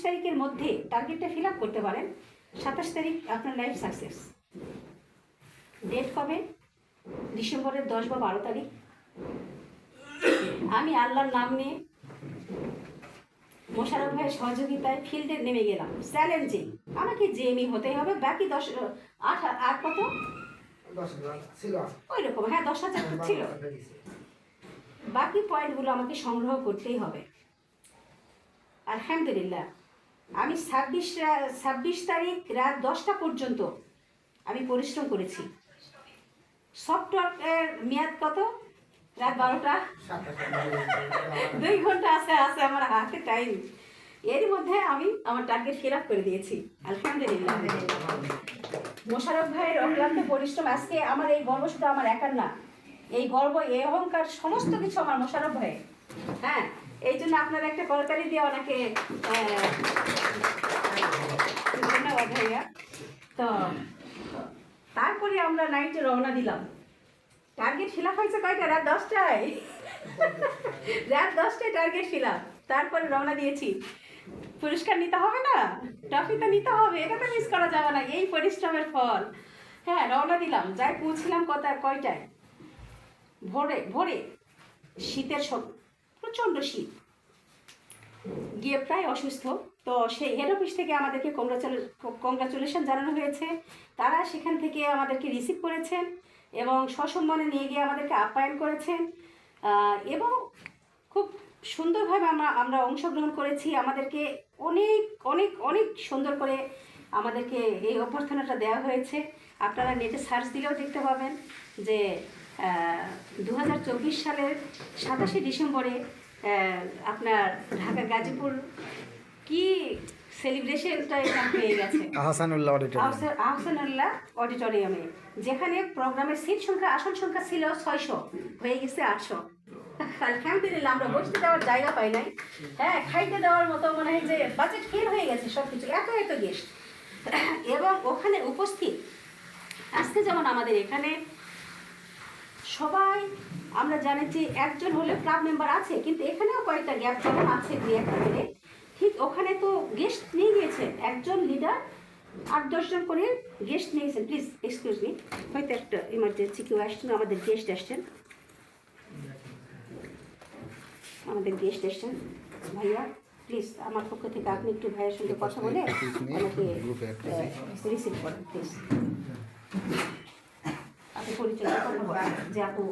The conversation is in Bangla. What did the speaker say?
তারিখের মধ্যে টার্গেটটা ফিল আপ করতে পারেন, 27 তারিখ আপনার লাইফ সাকসেস। ডেট কবে? ডিসেম্বরের 10 বা 12 তারিখ। আমি আল্লাহর নাম নিয়ে মোশারফ ভাইয়ের সহযোগিতায় ফিল্ডে নেমে গেলাম চ্যালেঞ্জে। আমাকে জেএমই হতেই হবে। বাকি 8 কত ওই রকম, হ্যাঁ 10,000 ছিল। বাকি পয়েন্টগুলো আমাকে সংগ্রহ করতেই হবে। আলহামদুলিল্লাহ আমি 26 তারিখ রাত 10টা পর্যন্ত আমি পরিশ্রম করেছি। সফটওয়্যার মেয়াদ কত? রাত 12টা। 2 ঘন্টা আছে আমার হাতে টাইম। এর মধ্যে আমি আমার টার্গেট ফিল আপ করে দিয়েছি আলহামদুলিল্লাহ। মোশারফ ভাইয়ের অক্লান্ত পরিশ্রম। আজকে আমার এই গর্ব শুধু আমার একার না, এই গর্ব এই অহংকার সমস্ত কিছু আমার মোশারফ ভাই। হ্যাঁ, এই জন্য আপনারা একটা কলকারি দিয়ে ওনাকে ধন্যবাদ ভাইয়া। তো তারপরে আমরা নাইটে রওনা দিলাম। টার্গেট ফিল আপ হয়েছে কয়টা? রাত 10টায়। রাত 10টায় টার্গেট ফিল আপ। তারপরে রওনা দিয়েছি। পুরস্কার নিতে হবে না, ট্রফি তো নিতে হবে, এটা তো মিস করা যাবে না, এই পরিশ্রমের ফল। হ্যাঁ, রওনা দিলাম। যাই পৌঁছিলাম কয়টায়? ভোরে। শীতের প্রচণ্ড শীত। গিয়ে প্রায় অসুস্থ। তো সেই হেড অফিস থেকে আমাদেরকে কংগ্রাচুলেশন জানানো হয়েছে। তারা সেখান থেকে আমাদেরকে রিসিভ করেছেন এবং সসম্মানে নিয়ে গিয়ে আমাদেরকে আপ্যায়ন করেছেন এবং খুব সুন্দরভাবে আমরা অংশগ্রহণ করেছি। আমাদেরকে অনেক অনেক অনেক সুন্দর করে আমাদেরকে এই অভ্যর্থনাটা দেওয়া হয়েছে। আপনারা নেটে সার্চ দিলেও দেখতে পাবেন যে 2024 সালের 27 ডিসেম্বরে আপনার ঢাকা গাজীপুর কি সেলিব্রেশনটা এখানে হয়ে গেছে আহসানুল্লাহ অডিটোরিয়ামে, যেখানে প্রোগ্রামের সিট সংখ্যা আসন সংখ্যা ছিল 600, হয়ে গেছে 800। আলহামদুলিল্লাহ, আমরা বসতে দেওয়ার জায়গা পাই নাই। হ্যাঁ, খাইতে দেওয়ার মতো মনে হয় যে বাজেট ফেল হয়ে গেছে সব কিছু, এত গেস্ট। এবং ওখানে উপস্থিত আজকে যেমন আমাদের এখানে সবাই আমরা জানি যে একজন হলে ক্লাব মেম্বার আছে, কিন্তু এখানেও কয়েকটা গ্যাপ যেমন আছে 2-1টা করে, ঠিক ওখানে তো গেস্ট নিয়ে গিয়েছেন একজন লিডার, 8-10 জন করে গেস্ট নিয়েছেন। প্লিজ এক্সকিউজ মি, হয়তো একটা ইমার্জেন্সি কেউ আসছেন, আমাদের গেস্ট আসছেন ভাইয়া। প্লিজ আমার পক্ষ থেকে আপনি একটু ভাইয়ের সঙ্গে কথা বলে আমাকে রিসিভ করেন প্লিজ। আপনি পরিচয় যে আপু